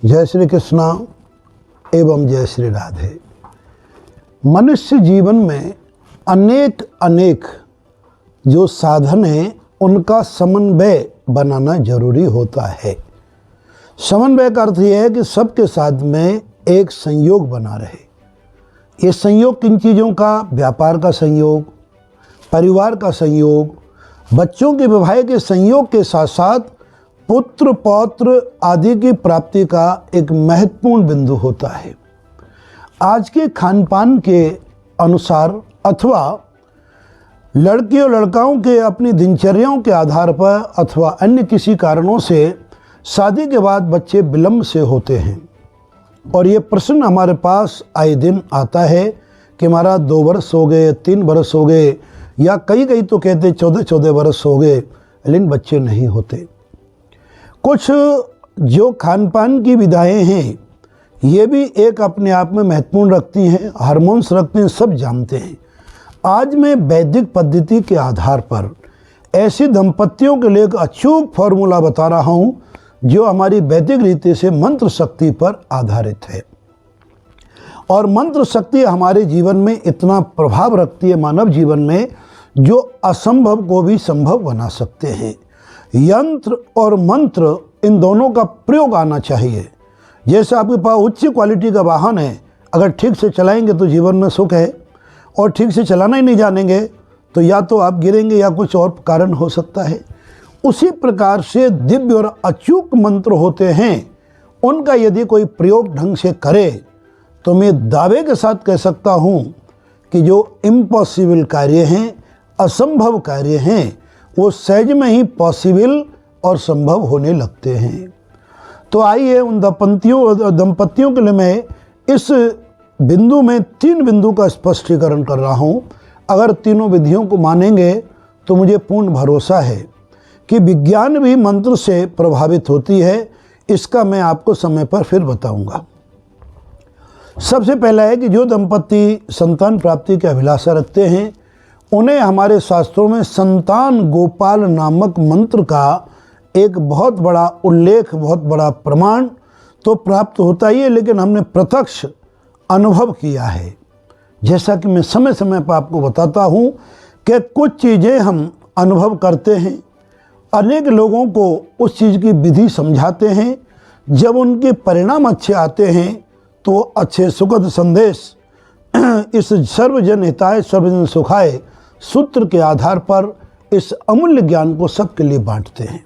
जय श्री कृष्णा एवं जय श्री राधे। मनुष्य जीवन में अनेक जो साधन हैं उनका समन्वय बनाना जरूरी होता है। समन्वय का अर्थ यह है कि सबके साथ में एक संयोग बना रहे। ये संयोग किन चीज़ों का? व्यापार का संयोग, परिवार का संयोग, बच्चों के विवाह के संयोग के साथ साथ पुत्र पौत्र आदि की प्राप्ति का एक महत्वपूर्ण बिंदु होता है। आज के खान पान के अनुसार अथवा लड़के और लड़काओं के अपनी दिनचर्याओं के आधार पर अथवा अन्य किसी कारणों से शादी के बाद बच्चे विलम्ब से होते हैं। और ये प्रश्न हमारे पास आए दिन आता है कि हमारा 2 वर्ष हो गए, 3 वर्ष हो गए, या कई तो कहते 14 वर्ष हो गए, लेकिन बच्चे नहीं होते। कुछ जो खान पान की विधाएँ हैं ये भी एक अपने आप में महत्वपूर्ण रखती हैं, हार्मोन्स रखते हैं, सब जानते हैं। आज मैं वैदिक पद्धति के आधार पर ऐसे दंपतियों के लिए एक अचूक फॉर्मूला बता रहा हूँ जो हमारी वैदिक रीति से मंत्र शक्ति पर आधारित है। और मंत्र शक्ति हमारे जीवन में इतना प्रभाव रखती है, मानव जीवन में, जो असंभव को भी संभव बना सकते हैं। यंत्र और मंत्र इन दोनों का प्रयोग आना चाहिए। जैसे आपके पास उच्च क्वालिटी का वाहन है, अगर ठीक से चलाएंगे तो जीवन में सुख है, और ठीक से चलाना ही नहीं जानेंगे तो या तो आप गिरेंगे या कुछ और कारण हो सकता है। उसी प्रकार से दिव्य और अचूक मंत्र होते हैं, उनका यदि कोई प्रयोग ढंग से करे तो मैं दावे के साथ कह सकता हूँ कि जो इम्पॉसिबल कार्य हैं, असंभव कार्य हैं, वो सहज में ही पॉसिबल और संभव होने लगते हैं। तो आइए उन दंपतियों के लिए मैं इस बिंदु में 3 बिंदु का स्पष्टीकरण कर रहा हूँ। अगर तीनों विधियों को मानेंगे तो मुझे पूर्ण भरोसा है कि विज्ञान भी मंत्र से प्रभावित होती है। इसका मैं आपको समय पर फिर बताऊंगा। सबसे पहला है कि जो दंपति संतान प्राप्ति की अभिलाषा रखते हैं उन्हें हमारे शास्त्रों में संतान गोपाल नामक मंत्र का एक बहुत बड़ा उल्लेख, बहुत बड़ा प्रमाण तो प्राप्त होता ही है, लेकिन हमने प्रत्यक्ष अनुभव किया है। जैसा कि मैं समय समय पर आपको बताता हूँ कि कुछ चीज़ें हम अनुभव करते हैं, अनेक लोगों को उस चीज़ की विधि समझाते हैं, जब उनके परिणाम अच्छे आते हैं तो अच्छे सुखद संदेश इस सर्वजन हिताय सर्वजन सुखाय सूत्र के आधार पर इस अमूल्य ज्ञान को सबके लिए बांटते हैं।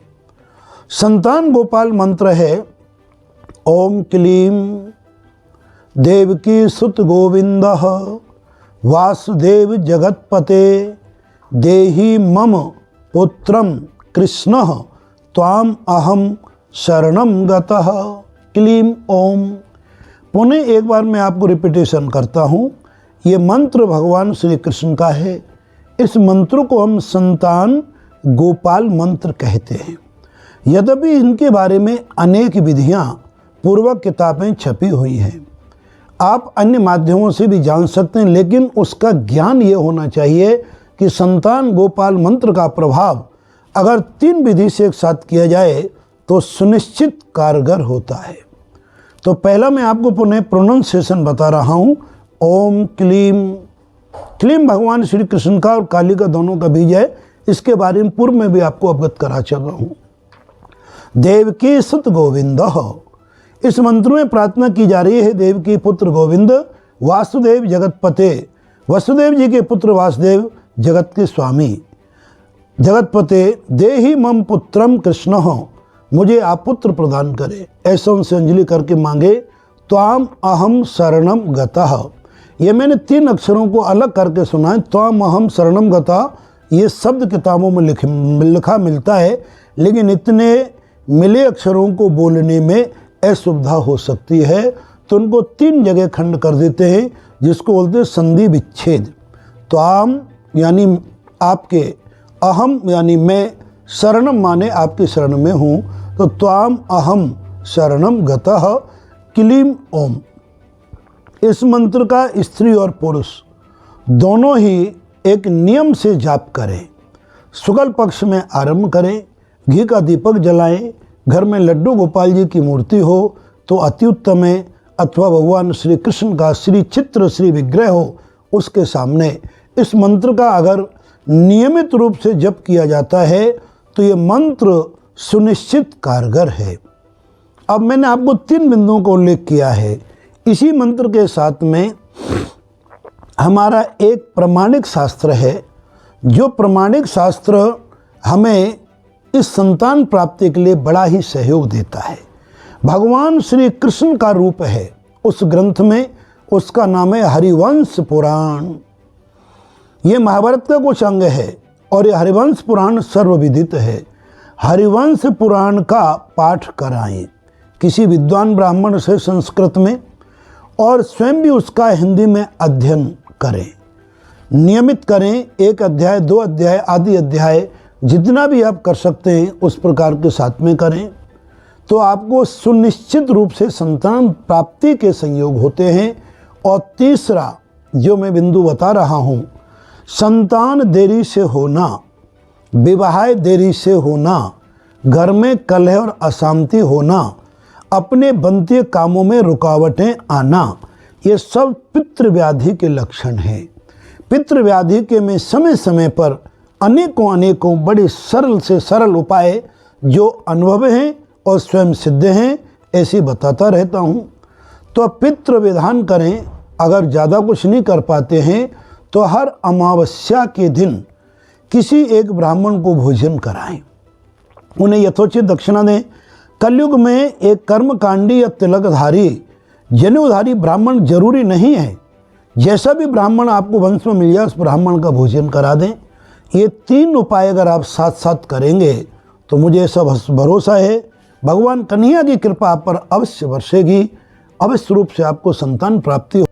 संतान गोपाल मंत्र है ओम क्लीम देवकी सुत गोविंद वासुदेव जगतपते देहि मम पुत्रम कृष्ण त्वाम अहम शरणम गतः। क्लीम ओम। पुनः एक बार मैं आपको रिपीटेशन करता हूँ। ये मंत्र भगवान श्री कृष्ण का है। इस मंत्र को हम संतान गोपाल मंत्र कहते हैं। यद्यपि इनके बारे में अनेक विधियाँ पूर्वक किताबें छपी हुई हैं, आप अन्य माध्यमों से भी जान सकते हैं, लेकिन उसका ज्ञान ये होना चाहिए कि संतान गोपाल मंत्र का प्रभाव अगर 3 विधि से एक साथ किया जाए तो सुनिश्चित कारगर होता है। तो पहला मैं आपको पुनः प्रोनाउंसिएशन बता रहा हूँ। ओम क्लीम। क्लीम भगवान श्री कृष्ण का और काली का दोनों का बीज है। इसके बारे में पूर्व में भी आपको अवगत करा चल रहा हूँ। देवकी सुत गोविंद। इस मंत्र में प्रार्थना की जा रही है देवकी पुत्र गोविंद वासुदेव जगतपते, वसुदेव जी के पुत्र वासुदेव जगत के स्वामी जगतपते, देहि मम पुत्रम कृष्ण, मुझे आप पुत्र प्रदान करें। ऐसा उनसे अंजलि करके मांगे। त्वाम अहम शरणम गतः। ये मैंने 3 अक्षरों को अलग करके सुना है। त्वाम अहम शरणम गतः ये शब्द किताबों में लिखा मिलता है, लेकिन इतने मिले अक्षरों को बोलने में असुविधा हो सकती है, तो उनको 3 जगह खंड कर देते हैं, जिसको बोलते हैं संधि विच्छेद। त्वाम यानी आपके, अहम यानी मैं, शरणम माने आपकी शरण में हूँ, तो त्वाम अहम शरणम गतः क्लीम ओम। इस मंत्र का स्त्री और पुरुष दोनों ही एक नियम से जाप करें। शुक्ल पक्ष में आरंभ करें, घी का दीपक जलाएं, घर में लड्डू गोपाल जी की मूर्ति हो तो अति उत्तम है, अथवा भगवान श्री कृष्ण का श्री चित्र श्री विग्रह हो उसके सामने इस मंत्र का अगर नियमित रूप से जप किया जाता है तो ये मंत्र सुनिश्चित कारगर है। अब मैंने आपको 3 बिंदुओं का उल्लेख किया है। इसी मंत्र के साथ में हमारा एक प्रमाणिक शास्त्र है, जो प्रमाणिक शास्त्र हमें इस संतान प्राप्ति के लिए बड़ा ही सहयोग देता है। भगवान श्री कृष्ण का रूप है उस ग्रंथ में, उसका नाम है हरिवंश पुराण। ये महाभारत का कुछ अंग है और ये हरिवंश पुराण सर्वविदित है। हरिवंश पुराण का पाठ कराएं किसी विद्वान ब्राह्मण से संस्कृत में, और स्वयं भी उसका हिंदी में अध्ययन करें, नियमित करें। 1 अध्याय 2 अध्याय आदि अध्याय जितना भी आप कर सकते हैं उस प्रकार के साथ में करें, तो आपको सुनिश्चित रूप से संतान प्राप्ति के संयोग होते हैं। और तीसरा जो मैं बिंदु बता रहा हूँ, संतान देरी से होना, विवाह देरी से होना, घर में कलह और अशांति होना, अपने बनते कामों में रुकावटें आना, ये सब पितृव्याधि के लक्षण हैं। पितृव्याधि के मैं समय समय पर अनेकों बड़े सरल से सरल उपाय जो अनुभव हैं और स्वयं सिद्ध हैं ऐसे बताता रहता हूँ। तो पितृ विधान करें। अगर ज़्यादा कुछ नहीं कर पाते हैं तो हर अमावस्या के दिन किसी एक ब्राह्मण को भोजन कराएं, उन्हें यथोचित दक्षिणा दें। कलयुग में एक कर्मकांडी या तिलकधारी जनेऊधारी ब्राह्मण जरूरी नहीं है, जैसा भी ब्राह्मण आपको वंश में मिल जाए उस ब्राह्मण का भोजन करा दें। ये 3 उपाय अगर आप साथ साथ करेंगे तो मुझे ऐसा भरोसा है भगवान कन्हैया की कृपा आप पर अवश्य बरसेगी, अवश्य रूप से आपको संतान प्राप्ति